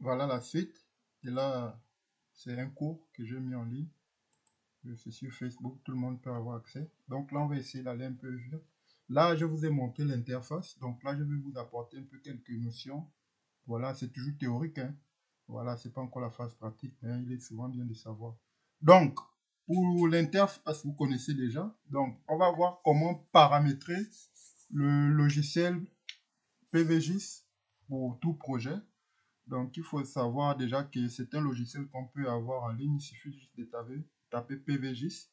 voilà la suite. Et là, c'est un cours que j'ai mis en ligne. C'est sur Facebook, tout le monde peut avoir accès. Donc là, on va essayer d'aller un peu vite. Là, je vous ai montré l'interface. Donc là, je vais vous apporter un peu quelques notions. Voilà, c'est toujours théorique, hein. Voilà, c'est pas encore la phase pratique, mais il est souvent bien de savoir. Donc, pour l'interface, vous connaissez déjà. Donc, on va voir comment paramétrer le logiciel PVGIS pour tout projet. Donc, il faut savoir déjà que c'est un logiciel qu'on peut avoir en ligne. Il suffit juste de taper PVGIS.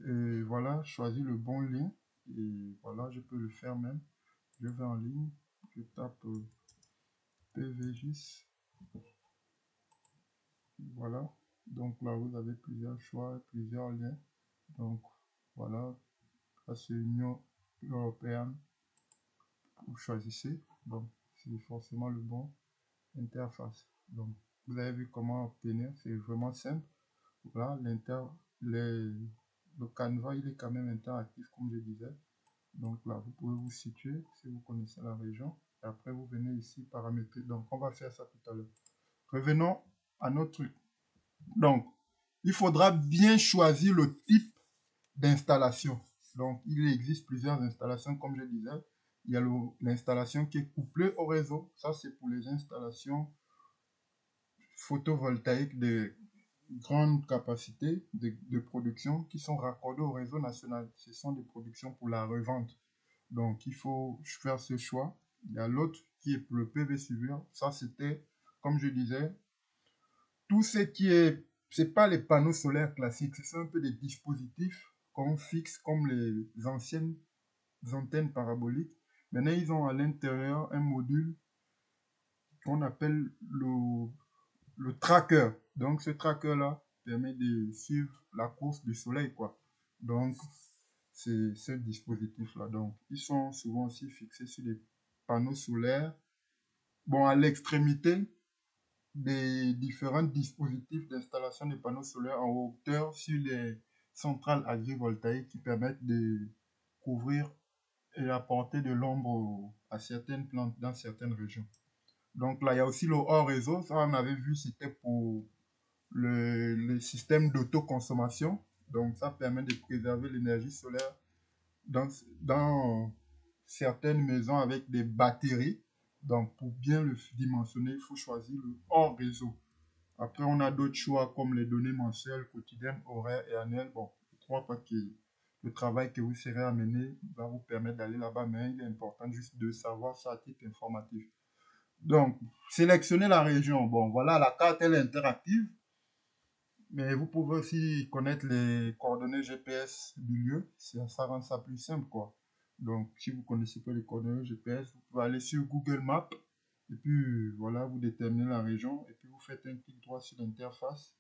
Et voilà, choisir le bon lien. Et voilà, je peux le faire même. Je vais en ligne, je tape PVGIS. Voilà. Donc là, vous avez plusieurs choix, plusieurs liens. Donc voilà, là c'est Union européenne. Vous choisissez. Donc c'est forcément le bon interface. Donc vous avez vu comment obtenir, c'est vraiment simple. Voilà, le canevas il est quand même interactif comme je disais. Donc là, vous pouvez vous situer si vous connaissez la région. Et après, vous venez ici paramétrer. Donc, on va faire ça tout à l'heure. Revenons à notre truc. Donc, il faudra bien choisir le type d'installation. Donc, il existe plusieurs installations, comme je disais. Il y a l'installation qui est couplée au réseau. Ça, c'est pour les installations photovoltaïques de grande capacité de production qui sont raccordées au réseau national. Ce sont des productions pour la revente. Donc, il faut faire ce choix. Il y a l'autre qui est pour le PV suivant. Ça, c'était, comme je disais, tout ce qui est, c'est pas les panneaux solaires classiques, c'est un peu des dispositifs qu'on fixe comme les anciennes antennes paraboliques. Maintenant, ils ont à l'intérieur un module qu'on appelle le tracker. Donc, ce tracker-là permet de suivre la course du soleil, quoi. Donc, c'est ce dispositif-là. Donc, ils sont souvent aussi fixés sur des panneaux solaires. Bon, à l'extrémité des différents dispositifs d'installation des panneaux solaires en hauteur sur les centrales agrivoltaïques qui permettent de couvrir et apporter de l'ombre à certaines plantes dans certaines régions. Donc là, il y a aussi le hors réseau. Ça, on avait vu, c'était pour le système d'autoconsommation. Donc, ça permet de préserver l'énergie solaire dans certaines maisons avec des batteries. Donc, pour bien le dimensionner, il faut choisir le hors réseau. Après, on a d'autres choix comme les données mensuelles, quotidiennes, horaires et annuelles. Bon, je ne crois pas que le travail que vous serez amené va vous permettre d'aller là-bas, mais il est important juste de savoir ça à titre informatif. Donc, sélectionnez la région. Bon, voilà, la carte, elle est interactive. Mais vous pouvez aussi connaître les coordonnées GPS du lieu. Ça rend ça plus simple, quoi. Donc, si vous ne connaissez pas les coordonnées GPS, vous pouvez aller sur Google Maps. Et puis, voilà, vous déterminez la région. Et puis, vous faites un clic droit sur l'interface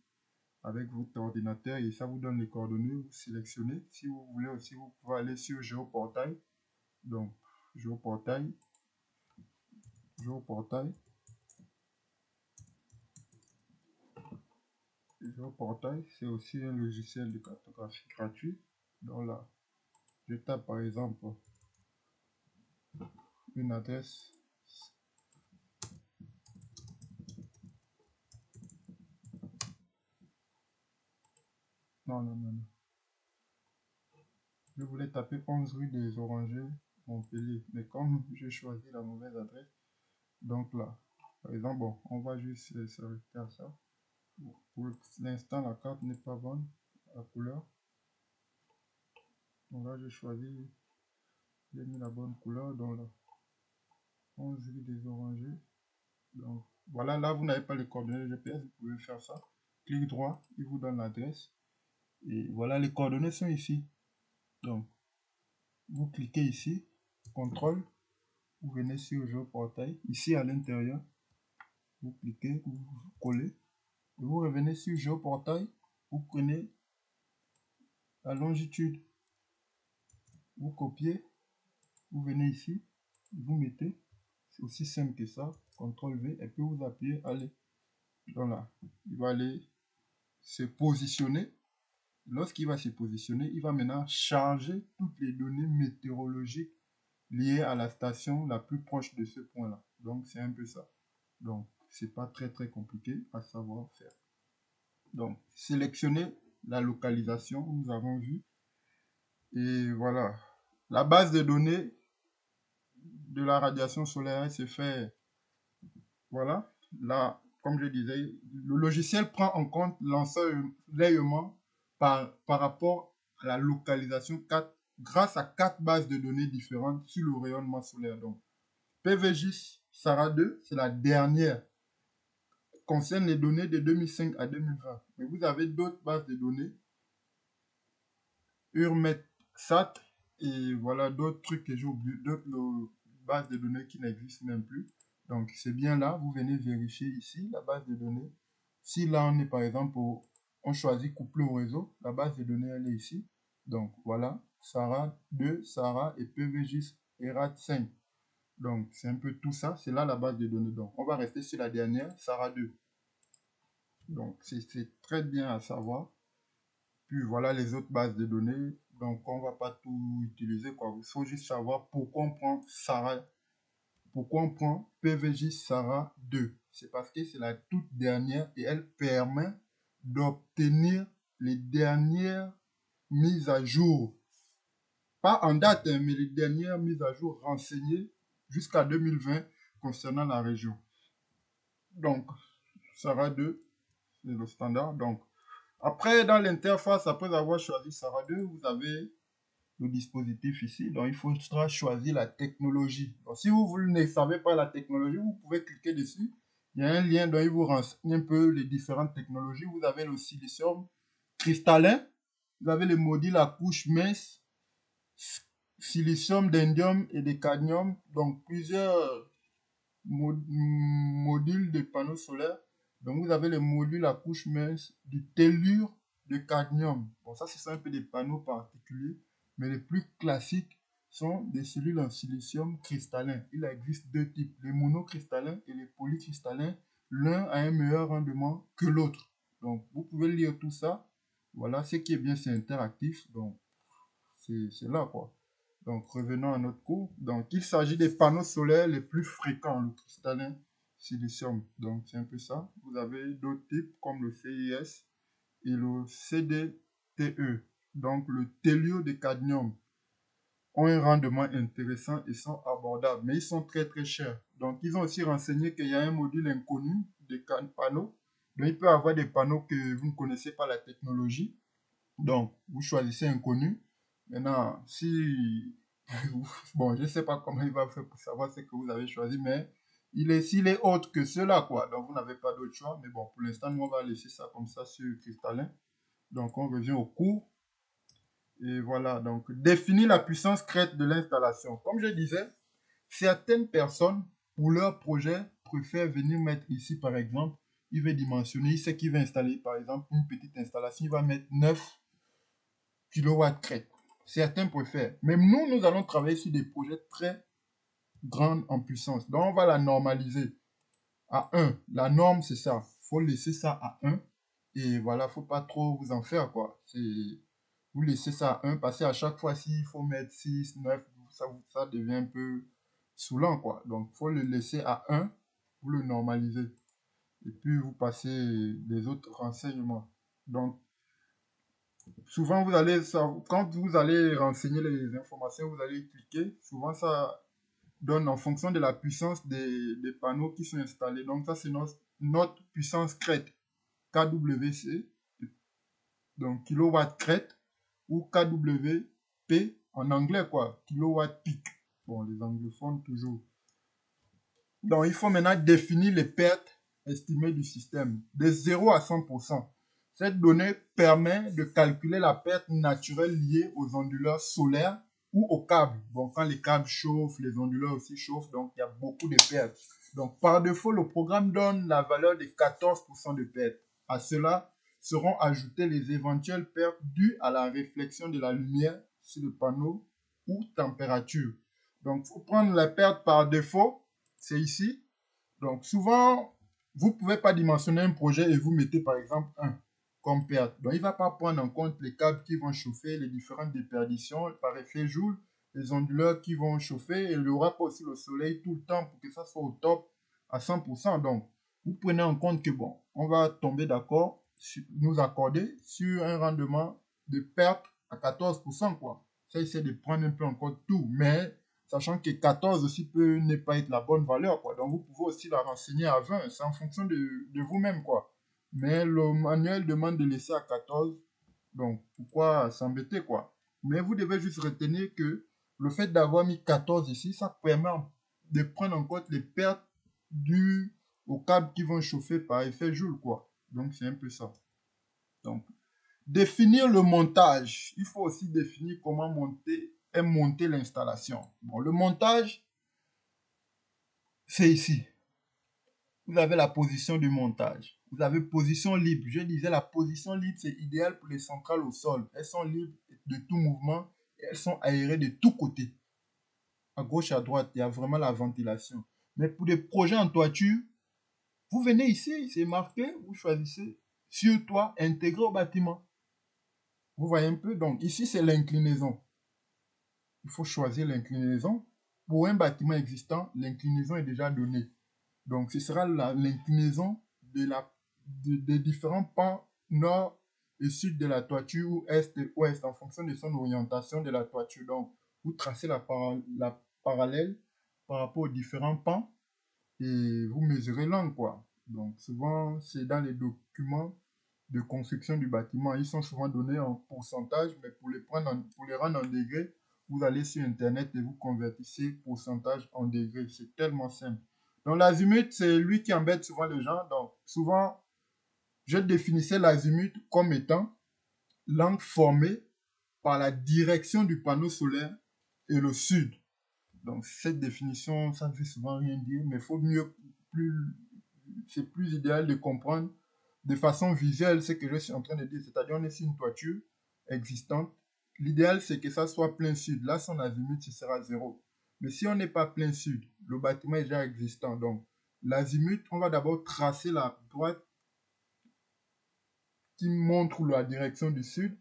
avec votre ordinateur. Et ça vous donne les coordonnées. Vous sélectionnez. Si vous voulez aussi, vous pouvez aller sur Géoportail. Donc, Géoportail. Géoportail. Géoportail, c'est aussi un logiciel de cartographie gratuit. Donc là, je tape par exemple une adresse. Non, non, non, non. Je voulais taper 11 rue des Orangers, Montpellier. Mais comme j'ai choisi la mauvaise adresse, donc là, par exemple, bon, on va juste s'arrêter à ça. Bon, pour l'instant, la carte n'est pas bonne, la couleur. Donc là, j'ai mis la bonne couleur. Donc là, 11 rue des Orangers. Donc voilà, là, vous n'avez pas les coordonnées GPS, vous pouvez faire ça. Clic droit, il vous donne l'adresse. Et voilà, les coordonnées sont ici. Donc, vous cliquez ici, contrôle, vous venez sur Géoportail, ici à l'intérieur, vous cliquez, vous collez, et vous revenez sur Géoportail, vous prenez la longitude, vous copiez, vous venez ici, vous mettez, c'est aussi simple que ça, CTRL V, et puis vous appuyez, allez, donc là, il va aller se positionner. Lorsqu'il va se positionner, il va maintenant charger toutes les données météorologiques liées à la station la plus proche de ce point-là. Donc, c'est un peu ça. Donc, c'est pas très très compliqué à savoir faire. Donc, sélectionner la localisation, nous avons vu. Et voilà. La base de données de la radiation solaire se fait, voilà. Là, comme je disais, le logiciel prend en compte l'ensoleillement par rapport à la localisation grâce à 4 bases de données différentes sur le rayonnement solaire. Donc, PVGIS SARA 2, c'est la dernière, concerne les données de 2005 à 2020. Mais vous avez d'autres bases de données, URMETSAT, et voilà d'autres trucs que j'ai oublié, d'autres bases de données qui n'existent même plus. Donc, c'est bien là, vous venez vérifier ici la base de données. Si là, on est par exemple, on choisit couplé au réseau, la base de données, elle est ici. Donc, voilà, SARA 2, SARA et PVGIS ERAT 5. Donc, c'est un peu tout ça. C'est là la base de données. Donc, on va rester sur la dernière, SARA 2. Donc, c'est très bien à savoir. Puis, voilà les autres bases de données. Donc, on ne va pas tout utiliser, quoi. Il faut juste savoir pourquoi on prend SARA. Pourquoi on prend PVJ SARA 2. C'est parce que c'est la toute dernière et elle permet d'obtenir les dernières mises à jour. Pas en date, mais les dernières mises à jour renseignées jusqu'à 2020 concernant la région. Donc, SARA 2, c'est le standard. Donc, après, dans l'interface, après avoir choisi SARA 2, vous avez le dispositif ici. Donc, il faudra choisir la technologie. Donc, si vous ne savez pas la technologie, vous pouvez cliquer dessus. Il y a un lien dont il vous renseigne un peu les différentes technologies. Vous avez le silicium cristallin. Vous avez les modules à couche mince, silicium, d'indium et de cadmium. Donc, plusieurs modules de panneaux solaires. Donc, vous avez les modules à couche mince du tellure de cadmium. Bon, ça, ce sont un peu des panneaux particuliers, mais les plus classiques sont des cellules en silicium cristallin. Il existe 2 types, les monocristallins et les polycristallins. L'un a un meilleur rendement que l'autre. Donc, vous pouvez lire tout ça. Voilà, ce qui est bien, c'est interactif. Donc, c'est là, quoi. Donc, revenons à notre cours. Donc, il s'agit des panneaux solaires les plus fréquents, le cristallin silicium. Donc, c'est un peu ça. Vous avez d'autres types comme le CIS et le CDTE. Donc, le tellure de cadmium ont un rendement intéressant et sont abordables, mais ils sont très très chers. Donc, ils ont aussi renseigné qu'il y a un module inconnu de panneaux. Donc, il peut y avoir des panneaux que vous ne connaissez pas la technologie. Donc, vous choisissez inconnu. Maintenant, si... Bon, je ne sais pas comment il va faire pour savoir ce que vous avez choisi, mais s'il est autre que cela, quoi. Donc, vous n'avez pas d'autre choix. Mais bon, pour l'instant, nous, on va laisser ça comme ça sur cristallin. Donc, on revient au cours. Et voilà, donc, définir la puissance crête de l'installation. Comme je disais, certaines personnes, pour leur projet, préfèrent venir mettre ici, par exemple, il veut dimensionner, il sait qu'il va installer, par exemple, une petite installation, il va mettre 9 kilowatts crête. Certains préfèrent. Même nous, nous allons travailler sur des projets très grands en puissance. Donc, on va la normaliser à 1. La norme, c'est ça. Il faut laisser ça à 1. Et voilà, il ne faut pas trop vous en faire, quoi. Vous laissez ça à 1 parce qu'à chaque fois, s'il faut mettre 6, 9, ça devient un peu saoulant, quoi. Donc, il faut le laisser à 1. Vous le normalisez. Et puis, vous passez les autres renseignements. Donc, souvent, quand vous allez renseigner les informations, vous allez cliquer. Souvent, ça donne en fonction de la puissance des panneaux qui sont installés. Donc, ça, c'est notre puissance crête, KWC, donc kilowatt crête, ou KWP en anglais, quoi, kilowatt peak. Bon, les anglophones, toujours. Donc, il faut maintenant définir les pertes estimées du système de 0 à 100%. Cette donnée permet de calculer la perte naturelle liée aux onduleurs solaires ou aux câbles. Bon, quand les câbles chauffent, les onduleurs aussi chauffent, donc il y a beaucoup de pertes. Donc, par défaut, le programme donne la valeur de 14% de pertes. À cela seront ajoutées les éventuelles pertes dues à la réflexion de la lumière sur le panneau ou température. Donc, il faut prendre la perte par défaut, c'est ici. Donc, souvent, vous ne pouvez pas dimensionner un projet et vous mettez par exemple 1 comme perte. Donc, il ne va pas prendre en compte les câbles qui vont chauffer, les différentes déperditions par effet Joule, les onduleurs qui vont chauffer et il n'y aura pas aussi le soleil tout le temps pour que ça soit au top à 100%. Donc, vous prenez en compte que, bon, on va tomber d'accord, nous accorder sur un rendement de perte à 14%, quoi. Ça, essaie de prendre un peu en compte tout, mais sachant que 14 aussi peut ne pas être la bonne valeur, quoi. Donc, vous pouvez aussi la renseigner à 20, c'est en fonction de vous-même, quoi. Mais le manuel demande de laisser à 14, donc pourquoi s'embêter, quoi. Mais vous devez juste retenir que le fait d'avoir mis 14 ici, ça permet de prendre en compte les pertes dues aux câbles qui vont chauffer par effet Joule, quoi. Donc, c'est un peu ça. Donc, définir le montage. Il faut aussi définir comment monter l'installation. Bon, le montage, c'est ici. Vous avez la position du montage. Vous avez position libre. Je disais, la position libre, c'est idéal pour les centrales au sol. Elles sont libres de tout mouvement et elles sont aérées de tous côtés. À gauche, à droite, il y a vraiment la ventilation. Mais pour des projets en toiture, vous venez ici, c'est marqué, vous choisissez sur toit intégré au bâtiment. Vous voyez un peu? Donc, ici, c'est l'inclinaison. Il faut choisir l'inclinaison. Pour un bâtiment existant, l'inclinaison est déjà donnée. Donc, ce sera l'inclinaison des différents pans nord et sud de la toiture ou est et ouest en fonction de son orientation de la toiture. Donc, vous tracez la parallèle par rapport aux différents pans et vous mesurez l'angle, quoi. Donc, souvent, c'est dans les documents de construction du bâtiment. Ils sont souvent donnés en pourcentage, mais pour les rendre en degrés, vous allez sur Internet et vous convertissez pourcentage en degrés. C'est tellement simple. Donc, l'azimut, c'est lui qui embête souvent les gens. Donc, souvent, je définissais l'azimut comme étant l'angle formé par la direction du panneau solaire et le sud. Donc, cette définition, ça ne veut souvent rien dire, mais il faut c'est plus idéal de comprendre de façon visuelle ce que je suis en train de dire. C'est-à-dire, on est sur une toiture existante. L'idéal, c'est que ça soit plein sud. Là, son azimut, ce sera 0. Mais si on n'est pas plein sud, le bâtiment est déjà existant. Donc, l'azimut, on va d'abord tracer la droite qui montre la direction du sud.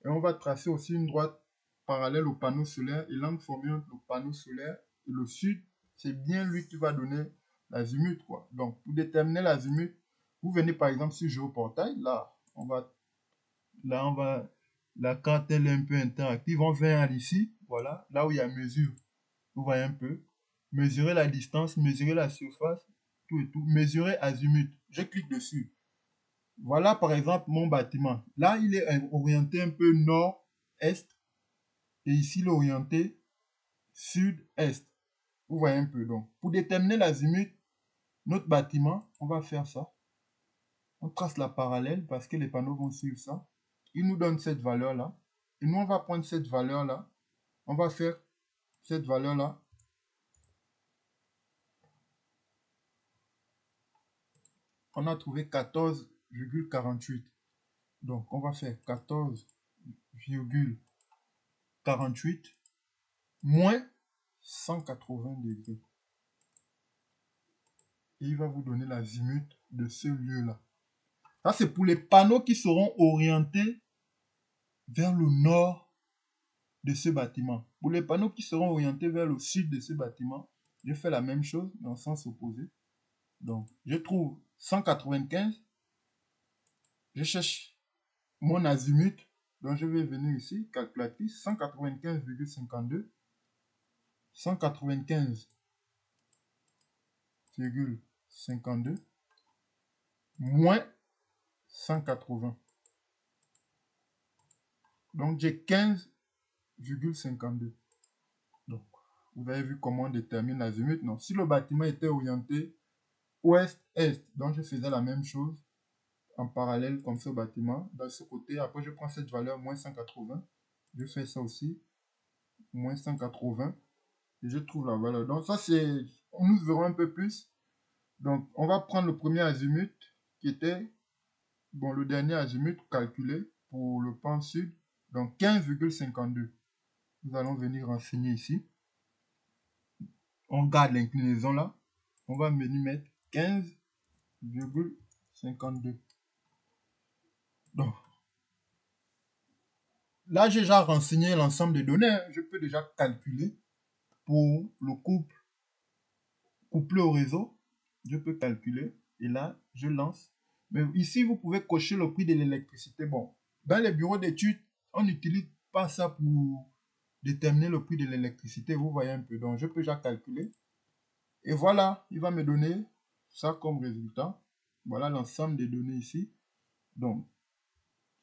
Et on va tracer aussi une droite parallèle au panneau solaire. Et l'angle formé entre le panneau solaire et le sud, c'est bien lui qui va donner l'azimut, quoi. Donc, pour déterminer l'azimut, vous venez par exemple sur Géoportail. La carte elle est un peu interactive. On vient ici, voilà, là où il y a mesure. Vous voyez un peu. Mesurer la distance, mesurer la surface, tout et tout. Mesurer azimut. Je clique dessus. Voilà par exemple mon bâtiment. Là, il est orienté un peu nord-est et ici, il est orienté sud-est. Vous voyez un peu. Donc, pour déterminer l'azimut, notre bâtiment, on va faire ça. On trace la parallèle parce que les panneaux vont suivre ça. Il nous donne cette valeur-là. Et nous, on va prendre cette valeur-là. On va faire cette valeur-là. On a trouvé 14,48. Donc, on va faire 14,48 moins 180 degrés. Et il va vous donner l'azimut de ce lieu-là. Ça, c'est pour les panneaux qui seront orientés vers le nord de ce bâtiment. Pour les panneaux qui seront orientés vers le sud de ce bâtiment, je fais la même chose dans le sens opposé. Donc, je trouve 195. Je cherche mon azimut. Donc, je vais venir ici, calculatrice, 195,52. 195,52 moins 180. Donc, j'ai 15,52. Donc, vous avez vu comment on détermine l'azimut. Non, si le bâtiment était orienté ouest-est, donc je faisais la même chose en parallèle comme ce bâtiment. Dans ce côté, après je prends cette valeur, moins 180. Je fais ça aussi, moins 180. Et je trouve la valeur. Donc ça, c'est... Nous verrons un peu plus. Donc, on va prendre le premier azimut qui était, bon, le dernier azimut calculé pour le pan sud. Donc, 15,52. Nous allons venir renseigner ici. On garde l'inclinaison là. On va venir mettre 15,52. Donc, là, j'ai déjà renseigné l'ensemble des données. Je peux déjà calculer pour le couple couplé au réseau. Je peux calculer Et là, je lance. Mais ici, vous pouvez cocher le prix de l'électricité. Bon, dans les bureaux d'études, on n'utilise pas ça pour déterminer le prix de l'électricité. Vous voyez un peu. Donc, je peux déjà calculer. Et voilà, il va me donner ça comme résultat. Voilà l'ensemble des données ici. Donc,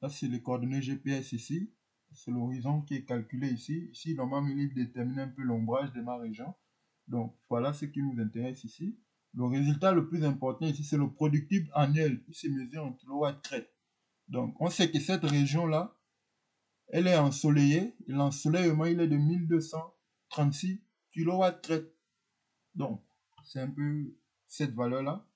ça, c'est les coordonnées GPS ici. C'est l'horizon qui est calculé ici. Ici, normalement, il détermine un peu l'ombrage de ma région. Donc, voilà ce qui nous intéresse ici. Le résultat le plus important ici, c'est le productible annuel qui se mesure en kWh. Donc, on sait que cette région-là, elle est ensoleillée. Et l'ensoleillement, il est de 1236 kWh. Donc, c'est un peu cette valeur-là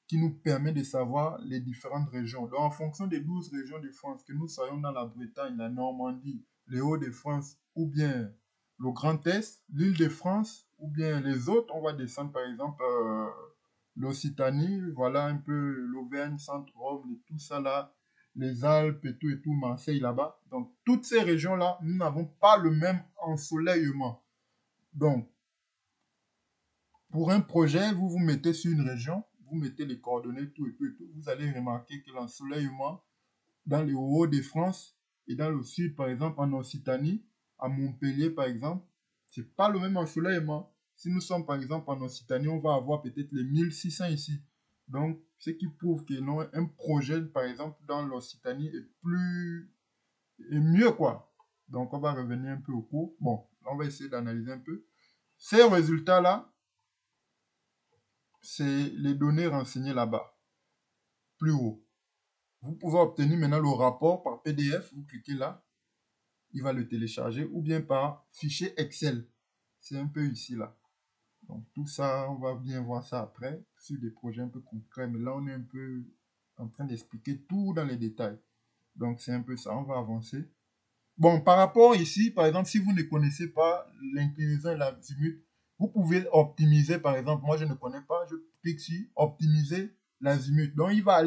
qui nous permet de savoir les différentes régions. Donc, en fonction des 12 régions de France, que nous soyons dans la Bretagne, la Normandie, les Hauts-de-France ou bien le Grand Est, l'île de France ou bien les autres, on va descendre par exemple l'Occitanie, voilà un peu l'Auvergne, Centre-Rhône et tout ça là, les Alpes et tout, Marseille là-bas. Donc, toutes ces régions-là, nous n'avons pas le même ensoleillement. Donc, pour un projet, vous vous mettez sur une région, vous mettez les coordonnées, tout et tout et tout. Vous allez remarquer que l'ensoleillement dans les Hauts-de-France et dans le sud, par exemple en Occitanie, à Montpellier par exemple, c'est pas le même ensoleillement. Si nous sommes par exemple en Occitanie, on va avoir peut-être les 1600 ici. Donc, ce qui prouve que non, un projet, par exemple, dans l'Occitanie est mieux, quoi. Donc, on va revenir un peu au cours. Bon, on va essayer d'analyser un peu. Ces résultats-là, c'est les données renseignées là-bas, plus haut. Vous pouvez obtenir maintenant le rapport par PDF, vous cliquez là, il va le télécharger, ou bien par fichier Excel. C'est un peu ici là. Donc tout ça, on va bien voir ça après, sur des projets un peu concrets, mais là on est un peu en train d'expliquer tout dans les détails. Donc c'est un peu ça, on va avancer. Bon, par rapport ici, par exemple, si vous ne connaissez pas l'inclinaison et l'azimut, vous pouvez optimiser, par exemple, moi je ne connais pas, je clique sur optimiser l'azimut. Donc il va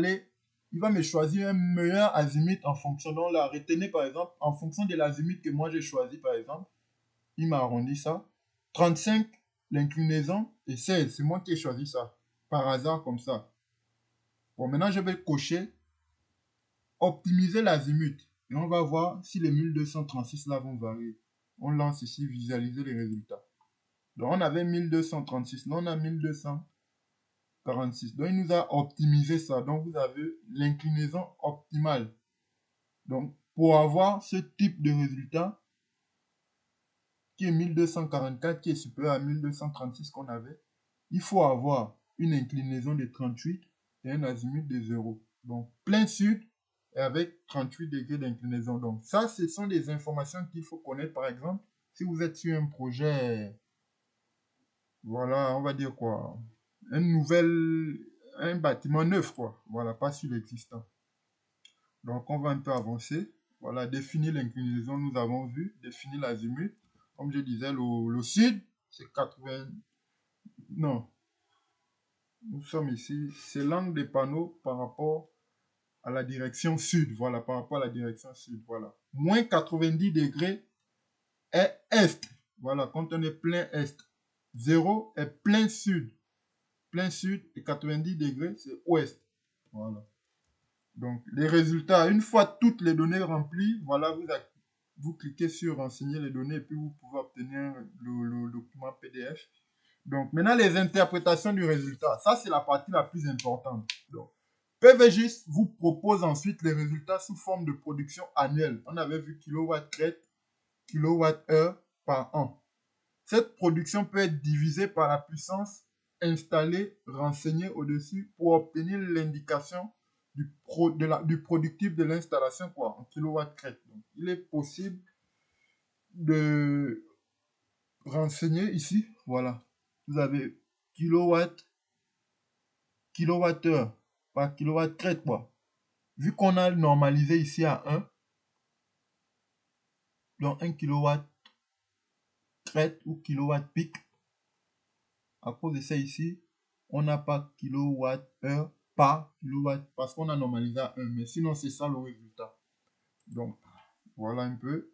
me choisir un meilleur azimut en fonction. Donc là, retenez par exemple, en fonction de l'azimut que moi j'ai choisi, par exemple, il m'a arrondi ça. 35 l'inclinaison et 16, c'est moi qui ai choisi ça, par hasard comme ça. Bon, maintenant je vais cocher optimiser l'azimut. Et on va voir si les 1236 là vont varier. On lance ici, visualiser les résultats. Donc on avait 1236, là on a 1246. Donc il nous a optimisé ça. Donc vous avez l'inclinaison optimale. Donc pour avoir ce type de résultat, qui est 1244, qui est supérieur à 1236 qu'on avait, il faut avoir une inclinaison de 38 et un azimut de 0. Donc plein sud et avec 38 degrés d'inclinaison. Donc ça, ce sont des informations qu'il faut connaître. Par exemple, si vous êtes sur un projet, voilà, on va dire quoi, un bâtiment neuf, quoi. Voilà, pas sur l'existant. Donc on va un peu avancer. Voilà, définir l'inclinaison, nous avons vu. Définir l'azimut. Comme je disais, le sud, c'est 80. Non, nous sommes ici. C'est l'angle des panneaux par rapport à la direction sud. Voilà, par rapport à la direction sud. Voilà. Moins 90 degrés est est. Voilà, quand on est plein est. 0 est plein sud. Plein sud et 90 degrés, c'est ouest. Voilà. Donc, les résultats, une fois toutes les données remplies, voilà, vous cliquez sur renseigner les données et puis vous pouvez obtenir le document PDF. Donc, maintenant, les interprétations du résultat. Ça, c'est la partie la plus importante. Donc, PVGIS vous propose ensuite les résultats sous forme de production annuelle. On avait vu kilowatts-crête, kilowattheure par an. Cette production peut être divisée par la puissance installée, renseignée au-dessus pour obtenir l'indication du productif de l'installation en kilowatts-crête. Donc, il est possible de renseigner ici, voilà, vous avez kilowattheure par kilowatts-crête, quoi. Vu qu'on a normalisé ici à 1, donc 1 kilowatt-crête ou kilowatt-pic, à cause de ça ici, on n'a pas kilowattheure par kilowatt, parce qu'on a normalisé à 1, mais sinon c'est ça le résultat. Donc, voilà un peu.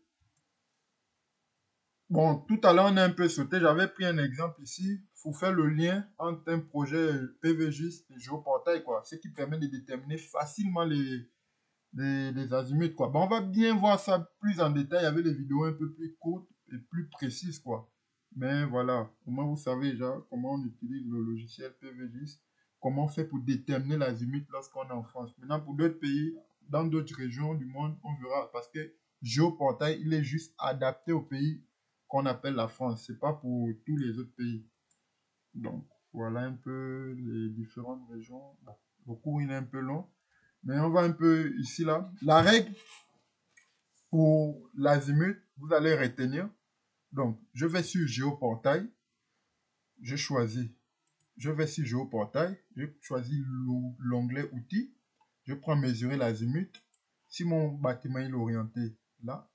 Bon, tout à l'heure on a un peu sauté, j'avais pris un exemple ici, pour faire le lien entre un projet PVGIS et géoportail, quoi. Ce qui permet de déterminer facilement les azimuts, quoi. Bon, on va bien voir ça plus en détail avec des vidéos un peu plus courtes et plus précises, quoi. Mais voilà, au moins vous savez déjà comment on utilise le logiciel PVGIS, comment on fait pour déterminer l'azimut lorsqu'on est en France. Maintenant, pour d'autres pays, dans d'autres régions du monde, on verra, parce que Géoportail, il est juste adapté au pays qu'on appelle la France. C'est pas pour tous les autres pays. Donc, voilà un peu les différentes régions. Bon, le cours, il est un peu long. Mais on va un peu ici, là. La règle pour l'azimut, vous allez retenir. Donc, je vais sur Géoportail. Je choisis. Je vais sur Géoportail. Je choisis l'onglet outils. Je prends mesurer l'azimut. Si mon bâtiment est orienté là,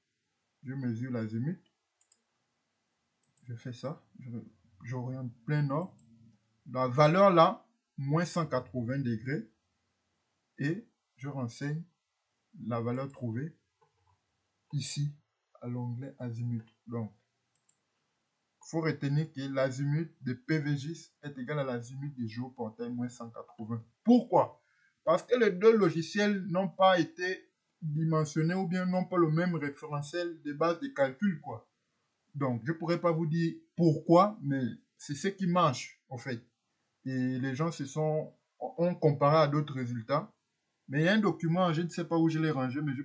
je mesure l'azimut. Je fais ça. J'oriente plein nord. La valeur là, moins 180 degrés. Et je renseigne la valeur trouvée ici à l'onglet azimut. Donc, il faut retenir que l'azimut de PVGIS est égal à l'azimut de Géoportail moins 180. Pourquoi? Parce que les deux logiciels n'ont pas été dimensionnés ou bien n'ont pas le même référentiel de base de calcul, quoi. Donc, je ne pourrais pas vous dire pourquoi, mais c'est ce qui marche, en fait. Et les gens ont comparé à d'autres résultats. Mais il y a un document, je ne sais pas où je l'ai rangé, mais je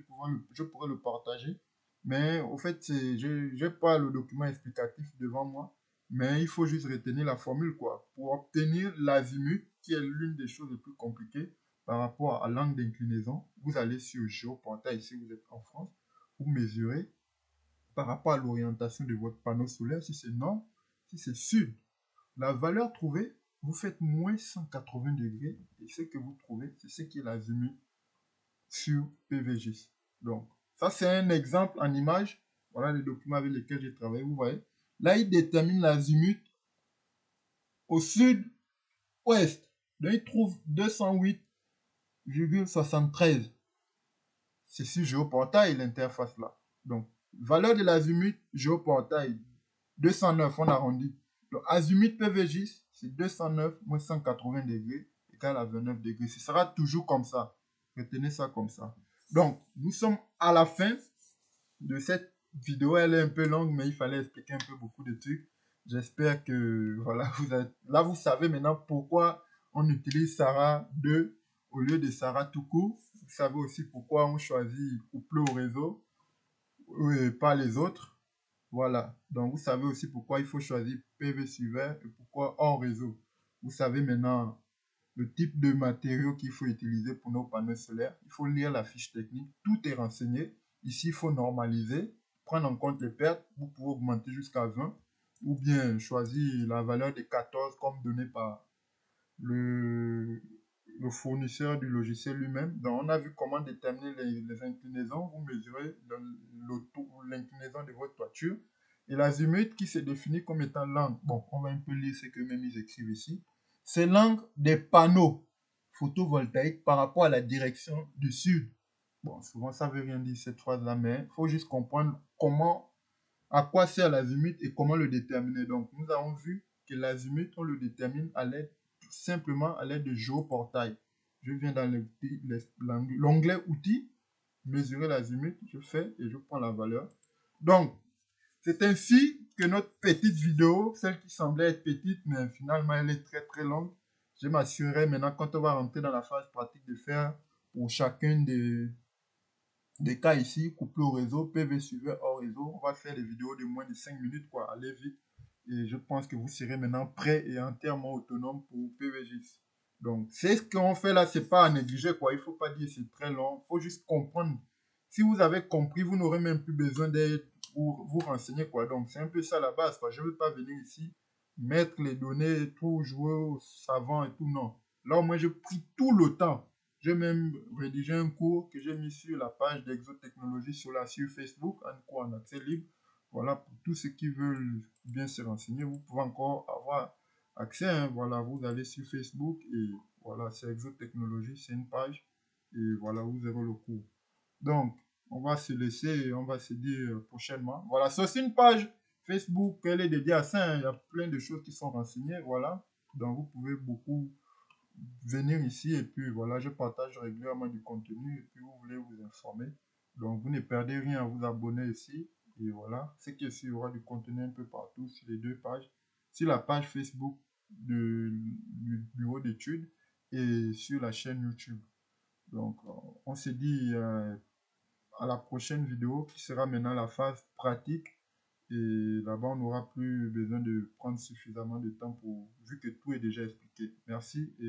pourrais le partager. Mais au fait, je n'ai pas le document explicatif devant moi. Mais il faut juste retenir la formule, quoi. Pour obtenir l'azimut, qui est l'une des choses les plus compliquées par rapport à l'angle d'inclinaison, vous allez sur Géoportail, si vous êtes en France, vous mesurez par rapport à l'orientation de votre panneau solaire, si c'est nord, si c'est sud. La valeur trouvée, vous faites moins 180 degrés et ce que vous trouvez, c'est ce qui est l'azimut sur PVGIS. Donc, ça c'est un exemple en image. Voilà les documents avec lesquels j'ai travaillé, vous voyez. Là, il détermine l'azimut au sud-ouest. Donc, il trouve 208,73. C'est sur Géoportail, l'interface là. Donc, valeur de l'azimut Géoportail, 209, on arrondit. Donc, azimut PVGIS, c'est 209 moins 180 degrés égale à 29 degrés. Ce sera toujours comme ça. Retenez ça comme ça. Donc, nous sommes à la fin de cette vidéo. Elle est un peu longue, mais il fallait expliquer un peu beaucoup de trucs. J'espère que, voilà, là, vous savez maintenant pourquoi on utilise Sarah 2 au lieu de Sarah tout court. Vous savez aussi pourquoi on choisit couplé au réseau et pas les autres. Voilà. Donc, vous savez aussi pourquoi il faut choisir PV suivant et pourquoi hors réseau. Vous savez maintenant le type de matériaux qu'il faut utiliser pour nos panneaux solaires. Il faut lire la fiche technique. Tout est renseigné. Ici, il faut normaliser, prendre en compte les pertes. Vous pouvez augmenter jusqu'à 20 ou bien choisir la valeur de 14 comme donné par le, le fournisseur du logiciel lui-même. Donc, on a vu comment déterminer les inclinaisons. Vous mesurez l'inclinaison de votre toiture. Et l'azimut qui se définit comme étant l'angle. Bon, on va un peu lire ce que même ils écrivent ici. C'est l'angle des panneaux photovoltaïques par rapport à la direction du sud. Bon, souvent ça veut rien dire cette phrase-là, mais il faut juste comprendre à quoi sert l'azimut et comment le déterminer. Donc, nous avons vu que l'azimut, on le détermine simplement à l'aide de Géoportail. Je viens dans l'onglet outils, mesurer l'azimut, je fais et je prends la valeur. Donc, c'est ainsi que notre petite vidéo, celle qui semblait être petite, mais finalement elle est très très longue. Je m'assurerai maintenant quand on va rentrer dans la phase pratique de faire pour chacun des cas ici, couplé au réseau, PV suivant hors réseau. On va faire des vidéos de moins de 5 minutes, quoi, aller vite. Et je pense que vous serez maintenant prêt et entièrement autonome pour PVGIS. Donc, c'est ce qu'on fait là, c'est pas à négliger, quoi. Il faut pas dire c'est très long. Il faut juste comprendre. Si vous avez compris, vous n'aurez même plus besoin d'aide pour vous renseigner, quoi. Donc, c'est un peu ça la base, quoi. Je ne veux pas venir ici, mettre les données, tout jouer au savant et tout, non. Là, moi, j'ai pris tout le temps. J'ai même rédigé un cours que j'ai mis sur la page d'Exotechnologie sur Facebook, un cours en accès libre. Voilà, pour tous ceux qui veulent bien se renseigner, vous pouvez encore avoir accès. Hein. Voilà, vous allez sur Facebook et voilà, c'est Exotechnologie, c'est une page. Et voilà, vous aurez le cours. Donc, on va se laisser et on va se dire prochainement. Voilà, c'est aussi une page Facebook, elle est dédiée à ça, hein. Il y a plein de choses qui sont renseignées, voilà. Donc, vous pouvez beaucoup venir ici et puis voilà, je partage régulièrement du contenu et puis vous voulez vous informer. Donc, vous ne perdez rien à vous abonner ici. Et voilà, c'est qu'ici, il y aura du contenu un peu partout sur les deux pages. Sur la page Facebook du bureau d'études et sur la chaîne YouTube. Donc, on se dit à la prochaine vidéo qui sera maintenant la phase pratique. Et là-bas, on n'aura plus besoin de prendre suffisamment de temps vu que tout est déjà expliqué. Merci.